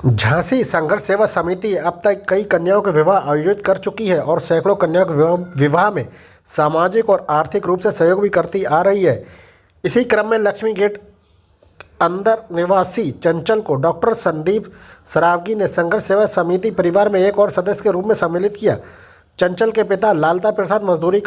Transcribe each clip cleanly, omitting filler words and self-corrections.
झांसी संघर्ष सेवा समिति अब तक कई कन्याओं के विवाह आयोजित कर चुकी है और सैकड़ों कन्याओं के विवाह में सामाजिक और आर्थिक रूप से सहयोग भी करती आ रही है। इसी क्रम में लक्ष्मी गेट अंदर निवासी चंचल को डॉक्टर संदीप सरावगी ने संघर्ष सेवा समिति परिवार में एक और सदस्य के रूप में सम्मिलित किया। चंचल के पिता लालता प्रसाद मजदूरी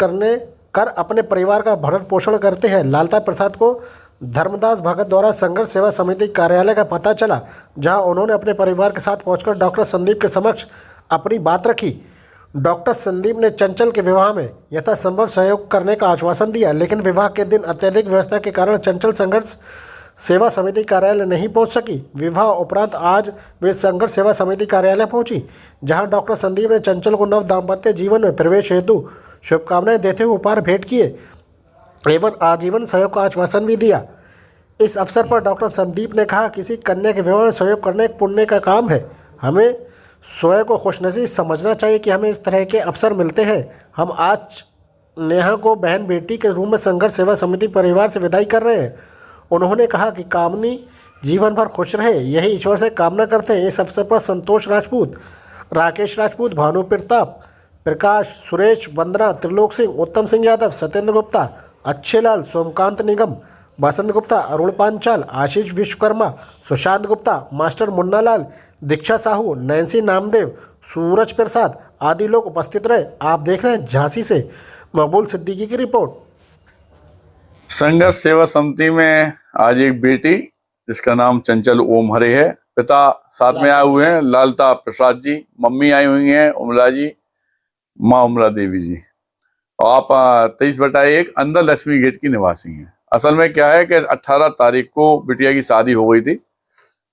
कर अपने परिवार का भरण पोषण करते हैं। लालता प्रसाद को धर्मदास भगत द्वारा संघर्ष सेवा समिति कार्यालय का पता चला, जहां उन्होंने अपने परिवार के साथ पहुंचकर डॉक्टर संदीप के समक्ष अपनी बात रखी। डॉक्टर संदीप ने चंचल के विवाह में यथासंभव सहयोग करने का आश्वासन दिया, लेकिन विवाह के दिन अत्यधिक व्यवस्था के कारण चंचल संघर्ष सेवा समिति कार्यालय नहीं पहुंच सकी। विवाह उपरांत आज वे संघर्ष सेवा समिति कार्यालय पहुंची, जहां डॉक्टर संदीप ने चंचल को नव दाम्पत्य जीवन में प्रवेश हेतु शुभकामनाएं देते हुए उपहार भेंट किए एवं आजीवन सहयोग का आश्वासन भी दिया। इस अवसर पर डॉक्टर संदीप ने कहा, किसी कन्या के विवाह में सहयोग करना एक पुण्य का काम है। हमें स्वयं को खुशनसीब समझना चाहिए कि हमें इस तरह के अवसर मिलते हैं। हम आज नेहा को बहन बेटी के रूप में संघर्ष सेवा समिति परिवार से विदाई कर रहे हैं। उन्होंने कहा कि कामनी जीवन भर खुश रहे, यही ईश्वर से कामना करते हैं। इस अवसर पर संतोष राजपूत, राकेश राजपूत, भानु प्रताप, प्रकाश, सुरेश, वंदना, त्रिलोक सिंह, उत्तम सिंह यादव, सत्येंद्र गुप्ता, अच्छे लाल, सोमकांत निगम, बसंत गुप्ता, अरुण पांचाल, आशीष विश्वकर्मा, सुशांत गुप्ता, मास्टर मुन्ना लाल, दीक्षा साहू, नैन्सी नामदेव, सूरज प्रसाद आदि लोग उपस्थित रहे। आप देख रहे हैं झांसी से मकबूल सिद्दीकी की रिपोर्ट। संघर्ष सेवा समिति में आज एक बेटी जिसका नाम चंचल ओम हरे है, पिता साथ में आए हुए हैं लालता प्रसाद जी, मम्मी आई हुई हैं उमला जी, माँ उमला देवी जी। और आप 23/1 अंदर लक्ष्मी गेट की निवासी हैं। असल में क्या है कि 18 तारीख को बिटिया की शादी हो गई थी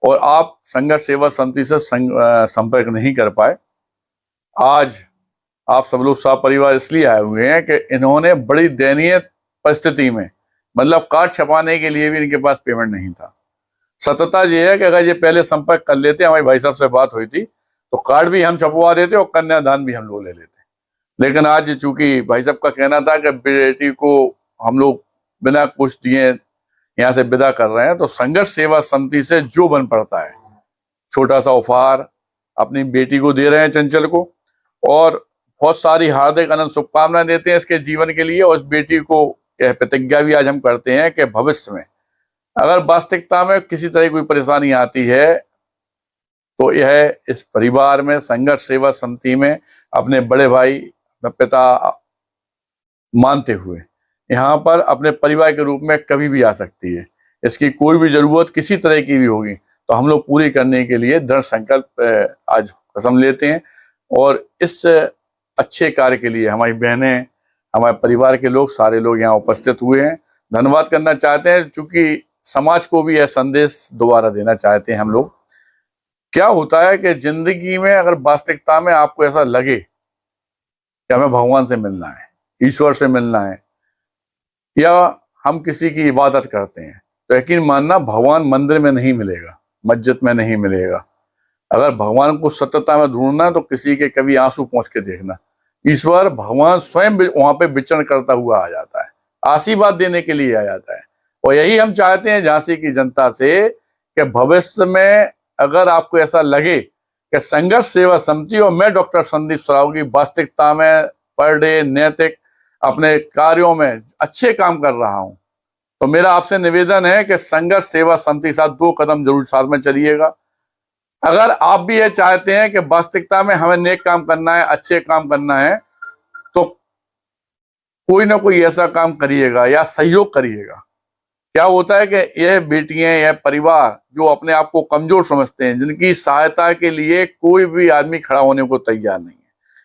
और आप संघर्ष सेवा समिति से संपर्क नहीं कर पाए। आज आप सब लोग सपरिवार इसलिए आए हुए हैं कि इन्होंने बड़ी दयनीय परिस्थिति में, मतलब कार्ड छपाने के लिए भी इनके पास पेमेंट नहीं था। सत्यता ये है कि अगर ये पहले संपर्क कर लेते, हमारे भाई साहब से बात हुई थी, तो कार्ड भी हम छपवा देते और कन्यादान भी हम लोग ले लेते। लेकिन आज चूंकि भाई साहब का कहना था कि बेटी को हम लोग बिना कुछ दिए यहाँ से विदा कर रहे हैं, तो संघर्ष सेवा समिति से जो बन पड़ता है छोटा सा उपहार अपनी बेटी को दे रहे हैं चंचल को, और बहुत सारी हार्दिक अनंत शुभकामनाएं देते हैं इसके जीवन के लिए। और इस बेटी को यह प्रतिज्ञा भी आज हम करते हैं कि भविष्य में अगर वास्तविकता में किसी तरह कोई परेशानी आती है तो यह इस परिवार में संघर्ष सेवा समिति में अपने बड़े भाई, अपना पिता मानते हुए यहाँ पर अपने परिवार के रूप में कभी भी आ सकती है। इसकी कोई भी जरूरत किसी तरह की भी होगी तो हम लोग पूरी करने के लिए दृढ़ संकल्प आज कसम लेते हैं। और इस अच्छे कार्य के लिए हमारी बहनें, हमारे परिवार के लोग, सारे लोग यहाँ उपस्थित हुए हैं। धन्यवाद करना चाहते हैं, चूंकि समाज को भी यह संदेश दोबारा देना चाहते हैं हम लोग। क्या होता है कि जिंदगी में अगर वास्तविकता में आपको ऐसा लगे कि हमें भगवान से मिलना है, ईश्वर से मिलना है, या हम किसी की इबादत करते हैं, तो यकीन मानना भगवान मंदिर में नहीं मिलेगा, मस्जिद में नहीं मिलेगा। अगर भगवान को सत्यता में ढूंढना तो किसी के कभी आंसू पहुंच के देखना, ईश्वर भगवान स्वयं वहां पे विचरण करता हुआ आ जाता है, आशीर्वाद देने के लिए आ जाता है। और यही हम चाहते हैं झांसी की जनता से कि भविष्य में अगर आपको ऐसा लगे कि संघर्ष सेवा समिति और मैं डॉक्टर संदीप सरावगी वास्तविकता में पर डे नैतिक अपने कार्यों में अच्छे काम कर रहा हूं, तो मेरा आपसे निवेदन है कि संघर्ष सेवा समिति के साथ 2 कदम जरूर साथ में चलिएगा। अगर आप भी ये चाहते हैं कि वास्तविकता में हमें नेक काम करना है, अच्छे काम करना है, तो कोई ना कोई ऐसा काम करिएगा या सहयोग करिएगा। क्या होता है कि यह बेटियां, यह परिवार जो अपने आप को कमजोर समझते हैं, जिनकी सहायता के लिए कोई भी आदमी खड़ा होने को तैयार नहीं है,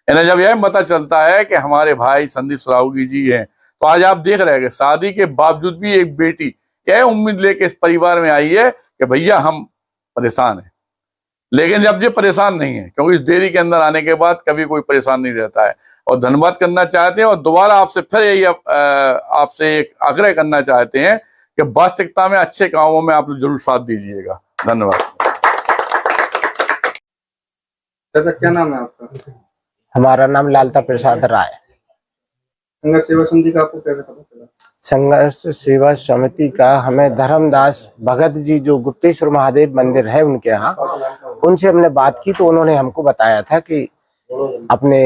इन्हें जब यह पता चलता है कि हमारे भाई संदीप सरावगी जी हैं, तो आज आप देख रहे हैं कि शादी के बावजूद भी एक बेटी यह उम्मीद लेके इस परिवार में आई है कि भैया हम परेशान हैं। लेकिन जब ये परेशान नहीं है, क्योंकि इस देरी के अंदर आने के बाद कभी कोई परेशान नहीं रहता है। और धन्यवाद करना चाहते हैं और दोबारा आपसे फिर यही आपसे एक आग्रह करना चाहते हैं कि वास्तविकता में अच्छे कामों में आप लोग जरूर साथ दीजिएगा। धन्यवाद। क्या नाम है आपका? हमारा नाम लालता प्रसाद राय। संघर्ष सेवा समिति का आपको कैसे पता चला? संघर्ष सेवा समिति का हमें धर्मदास भगत जी, जो गुप्तेश्वर महादेव मंदिर है उनके यहाँ, उनसे हमने बात की तो उन्होंने हमको बताया था कि अपने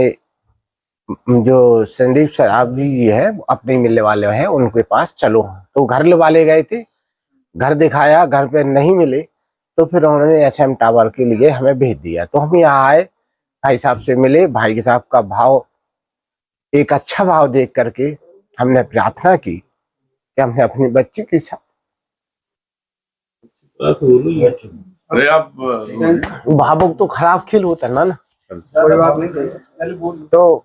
जो संदीप सराब जी है अपने मिलने वाले हैं उनके पास चलो। तो घर वाले गए थे, घर दिखाया, घर पे नहीं मिले तो फिर उन्होंने एसएम टावर के लिए हमें भेज दिया। तो हम यहाँ आए, भाई साहब से मिले, भाई साहब का भाव, एक अच्छा भाव देख करके हमने प्रार्थना की कि हमने अपनी बच्ची के साथ। अरे आप भावुक तो खराब खेल होता है ना। कोई बात नहीं, पहले बोल। तो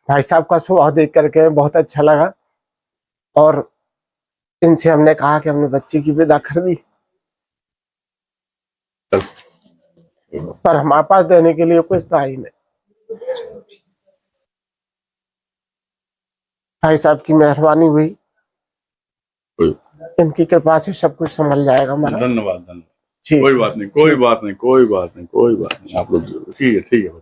भाई साहब का स्वभाव देख करके बहुत अच्छा लगा और इनसे हमने कहा कि हमने बच्ची की विदा कर दी, पर हमारे पास देने के लिए कुछ था ही नहीं। भाई साहब की मेहरबानी हुई, इनकी कृपा से सब कुछ संभल जाएगा हमारा। धन्यवाद धन्यवाद। ठीक, कोई बात नहीं, कोई बात नहीं, कोई बात नहीं, कोई बात नहीं। आप लोग ठीक है, ठीक है।